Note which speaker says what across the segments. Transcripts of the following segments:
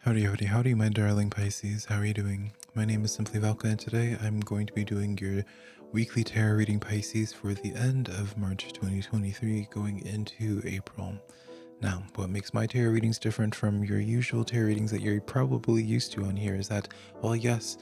Speaker 1: Howdy, my darling Pisces. How are you doing? My name is SimplyVelca, and today I'm going to be doing your weekly tarot reading, Pisces, for the end of March 2023, going into April. Now, what makes my tarot readings different from your usual tarot readings that you're probably used to on here is that, well, yes,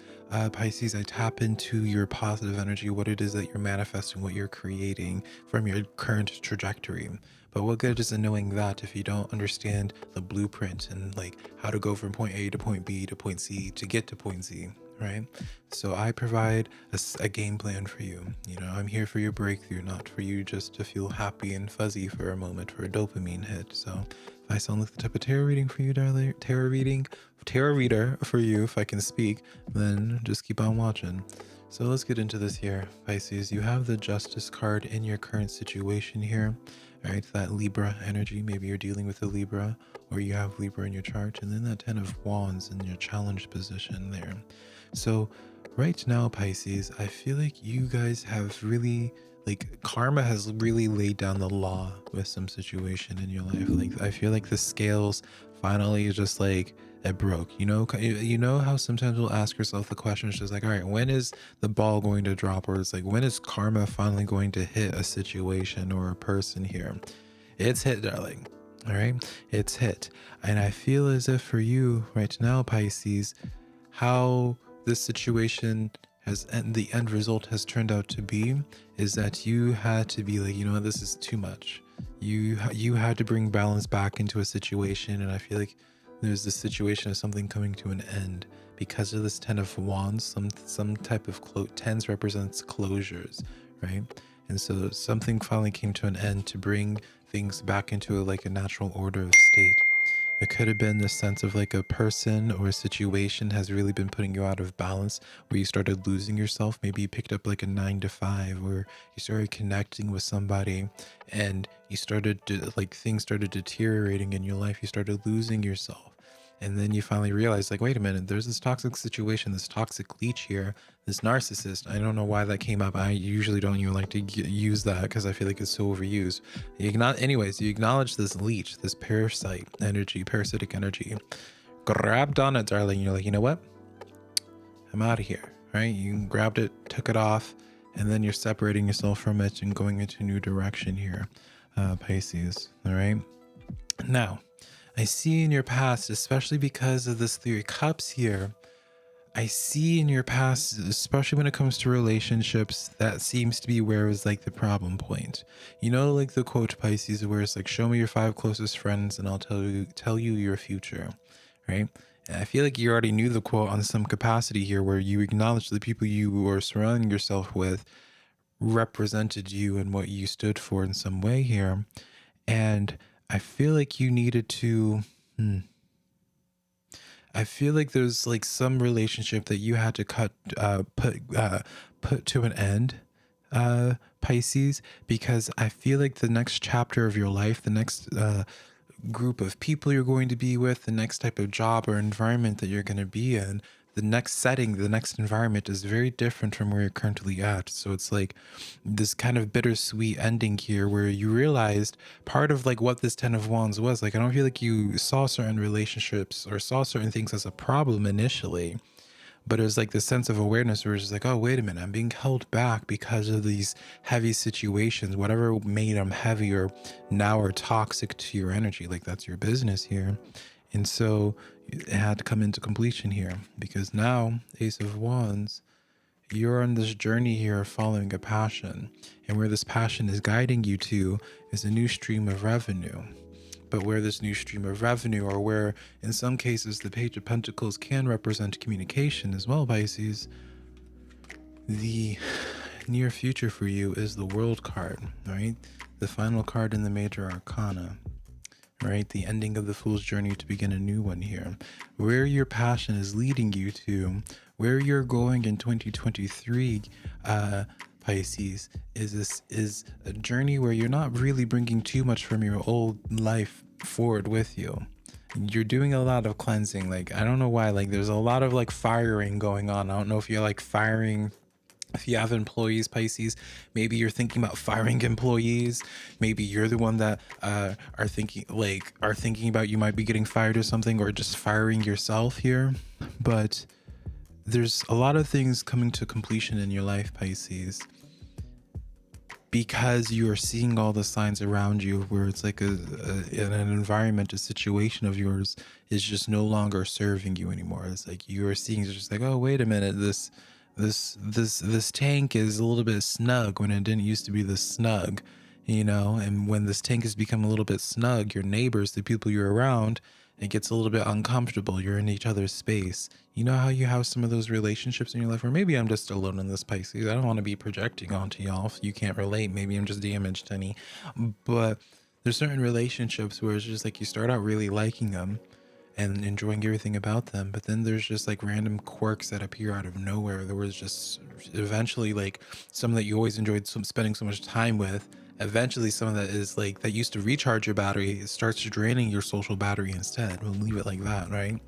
Speaker 1: Pisces, I tap into your positive energy, what it is that you're manifesting, what you're creating from your current trajectory. But what good is it knowing that if you don't understand the blueprint and like how to go from point A to point B to point C to get to point Z, right? So I provide a game plan for you. You know, I'm here for your breakthrough, not for you just to feel happy and fuzzy for a moment for a dopamine hit. So if I sound like the type of tarot reading for you, darling, tarot reader for you, if I can speak, then just keep on watching. So let's get into this here, Pisces. You have the Justice card in your current situation here, right? That Libra energy. Maybe you're dealing with a Libra, or you have Libra in your chart, and then that Ten of Wands in your challenge position there. So right now, Pisces, I feel like you guys have really, like, karma has really laid down the law with some situation in your life. Like, I feel like the scales finally just like it broke. You know how sometimes we'll ask yourself the question, it's just like, all right, when is the ball going to drop? Or it's like, when is karma finally going to hit a situation or a person here? It's hit, darling. All right, it's hit. And I feel as if for you right now, Pisces, how this situation has, and the end result has turned out to be, is that you had to be like, you know what, this is too much. You had to bring balance back into a situation, and I feel like there's this situation of something coming to an end because of this Ten of Wands. Some type of tens represents closures, right? And so something finally came to an end to bring things back into like a natural order of state. It could have been the sense of like a person or a situation has really been putting you out of balance, where you started losing yourself. Maybe you picked up like a 9 to 5, or you started connecting with somebody and you started to, like, things started deteriorating in your life. You started losing yourself. And then you finally realize, like, wait a minute, there's this toxic situation, this toxic leech here, this narcissist. I don't know why that came up. I usually don't even like to use that because I feel like it's so overused. You acknowledge this leech, this parasitic energy. Grabbed on it, darling. You're like, you know what? I'm out of here, right? You grabbed it, took it off, and then you're separating yourself from it and going into a new direction here, Pisces, all right? Now, I see in your past, especially because of this Three of Cups here, I see in your past, especially when it comes to relationships, that seems to be where is like the problem point. You know, like the quote, Pisces, where it's like, show me your 5 closest friends and I'll tell you your future, right? And I feel like you already knew the quote on some capacity here, where you acknowledge the people you were surrounding yourself with represented you and what you stood for in some way here. And I feel like you needed to, I feel like there's like some relationship that you had to put to an end, Pisces, because I feel like the next chapter of your life, the next group of people you're going to be with, the next type of job or environment that you're going to be in, the next setting, the next environment is very different from where you're currently at. So it's like this kind of bittersweet ending here, where you realized part of like what this Ten of Wands was. Like, I don't feel like you saw certain relationships or saw certain things as a problem initially, but it was like this sense of awareness where it's just like, oh, wait a minute, I'm being held back because of these heavy situations. Whatever made them heavy or now are toxic to your energy, like that's your business here. And so it had to come into completion here, because now, Ace of Wands, you're on this journey here of following a passion. And where this passion is guiding you to is a new stream of revenue. But where this new stream of revenue, or where in some cases the Page of Pentacles can represent communication as well, Pisces, the near future for you is the World card, right? The final card in the major arcana, right? The ending of the Fool's journey to begin a new one here. Where your passion is leading you to, where you're going in 2023, Pisces, is a journey where you're not really bringing too much from your old life forward with you. You're doing a lot of cleansing. Like, I don't know why, like there's a lot of like firing going on. I don't know if you're like firing If you have employees, Pisces, maybe you're thinking about firing employees. Maybe you're the one that are thinking about you might be getting fired or something, or just firing yourself here. But there's a lot of things coming to completion in your life, Pisces, because you are seeing all the signs around you where it's like in an environment, a situation of yours is just no longer serving you anymore. It's like you are seeing, it's just like, oh, wait a minute, this tank is a little bit snug when it didn't used to be this snug, and when this tank has become a little bit snug, your neighbors, the people you're around, it gets a little bit uncomfortable. You're in each other's space. You know how you have some of those relationships in your life, or maybe I'm just alone in this, Pisces. I don't want to be projecting onto y'all if you can't relate. Maybe I'm just damaged, honey. But there's certain relationships where it's just like you start out really liking them and enjoying everything about them, but then there's just like random quirks that appear out of nowhere. There was just eventually like some that you always enjoyed spending so much time with. Eventually, some of that is like that used to recharge your battery, it starts draining your social battery instead. We'll leave it like that, right?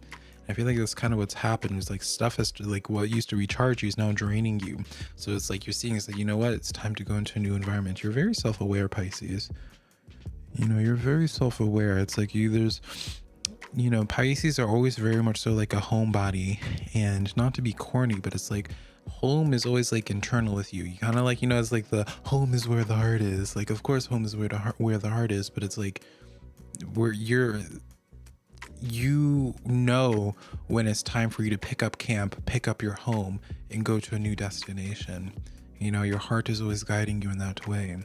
Speaker 1: I feel like that's kind of what's happened. Is like stuff has to, like what used to recharge you is now draining you. So it's like you're seeing is like, you know what? It's time to go into a new environment. You're very self-aware, Pisces. You're very self-aware. It's like Pisces are always very much so like a homebody, and not to be corny, but it's like home is always like internal with you. You kind of like, it's like the home is where the heart is. Like, of course, home is where the heart is, but it's like where when it's time for you to pick up camp, pick up your home, and go to a new destination. Your heart is always guiding you in that way.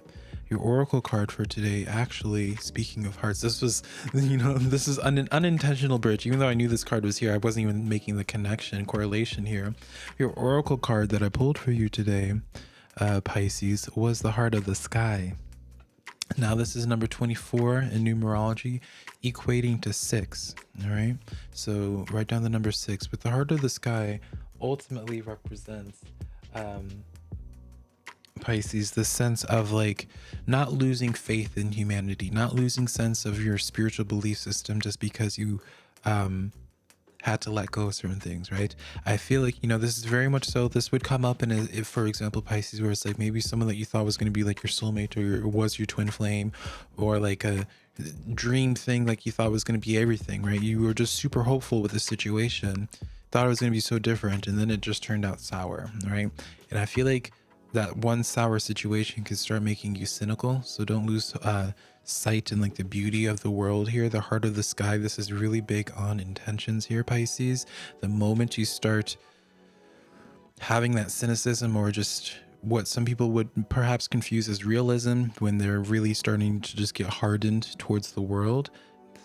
Speaker 1: Your oracle card for today, actually, speaking of hearts, this is an unintentional bridge. Even though I knew this card was here, I wasn't even making the correlation here. Your oracle card that I pulled for you today, Pisces, was the Heart of the Sky. Now, this is number 24 in numerology, equating to 6. All right. So write down the number 6. But the Heart of the Sky ultimately represents, Pisces, the sense of like not losing faith in humanity, not losing sense of your spiritual belief system just because you had to let go of certain things, right? I feel like, this is very much so, this would come up in if, for example, Pisces, where it's like maybe someone that you thought was going to be like your soulmate, or was your twin flame, or like a dream thing, like you thought was going to be everything, right? You were just super hopeful with the situation, thought it was going to be so different, and then it just turned out sour, right? And I feel like that one sour situation could start making you cynical. So don't lose sight in like the beauty of the world here. The Heart of the Sky, this is really big on intentions here, Pisces. The moment you start having that cynicism, or just what some people would perhaps confuse as realism, when they're really starting to just get hardened towards the world,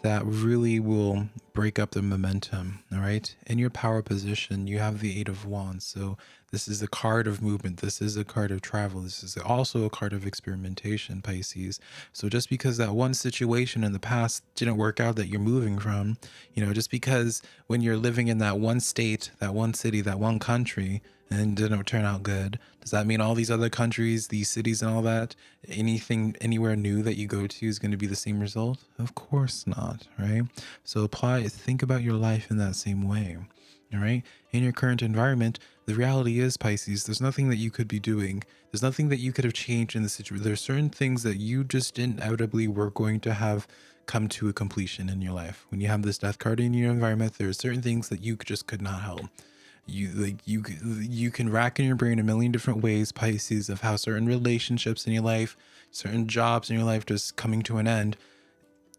Speaker 1: that really will break up the momentum. All right. In your power position, you have the Eight of Wands. So this is a card of movement. This is a card of travel. This is also a card of experimentation, Pisces. So just because that one situation in the past didn't work out that you're moving from, just because when you're living in that one state, that one city, that one country, and didn't turn out good, does that mean all these other countries, these cities and all that, anything anywhere new that you go to is going to be the same result? Of course not, right? So think about your life in that same way. All right. In your current environment, the reality is, Pisces, there's nothing that you could be doing. There's nothing that you could have changed in the situation. There's certain things that you just inevitably were going to have come to a completion in your life. When you have this Death card in your environment, there are certain things that you just could not help. You can rack in your brain a million different ways, Pisces, of how certain relationships in your life, certain jobs in your life just coming to an end.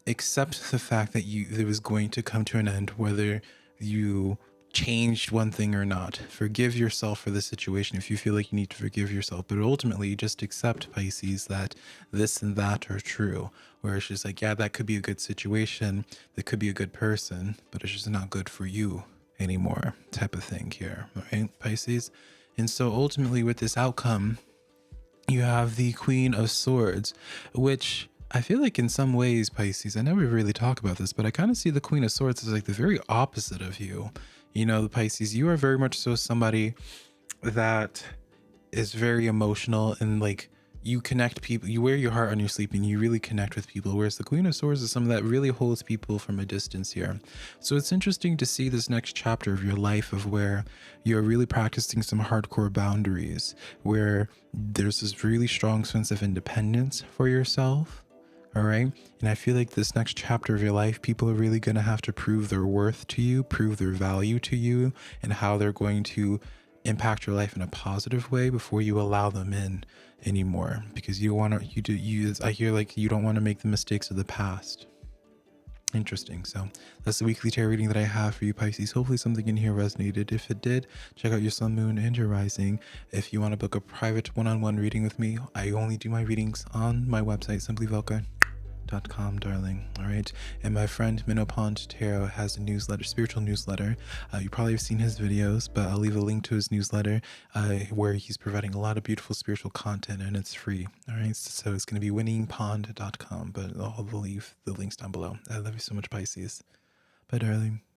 Speaker 1: Accept the fact that it was going to come to an end, whether you changed one thing or not. Forgive yourself for the situation if you feel like you need to forgive yourself, but ultimately just accept, Pisces, that this and that are true, where it's just like, yeah, that could be a good situation, that could be a good person, but it's just not good for you anymore, type of thing here, right, Pisces? And so ultimately with this outcome, you have the Queen of Swords, which I feel like in some ways, Pisces, I never really talk about this, but I kind of see the Queen of Swords as like the very opposite of you. The Pisces, you are very much so somebody that is very emotional, and like you connect people, you wear your heart on your sleeve and you really connect with people, whereas the Queen of Swords is someone that really holds people from a distance here. So it's interesting to see this next chapter of your life of where you're really practicing some hardcore boundaries, where there's this really strong sense of independence for yourself. All right. And I feel like this next chapter of your life, people are really going to have to prove their worth to you, prove their value to you, and how they're going to impact your life in a positive way before you allow them in anymore, because you want to I hear like you don't want to make the mistakes of the past. Interesting. So that's the weekly tarot reading that I have for you, Pisces. Hopefully something in here resonated. If it did, check out your sun, moon, and your rising. If you want to book a private one-on-one reading with me, I only do my readings on my website, SimplyVelca.com, darling. All right. And my friend Minnow Pond Tarot has a newsletter, spiritual newsletter. You probably have seen his videos, but I'll leave a link to his newsletter where he's providing a lot of beautiful spiritual content, and it's free. All right. So it's going to be winningpond.com, but I'll leave the links down below. I love you so much, Pisces. Bye, darling.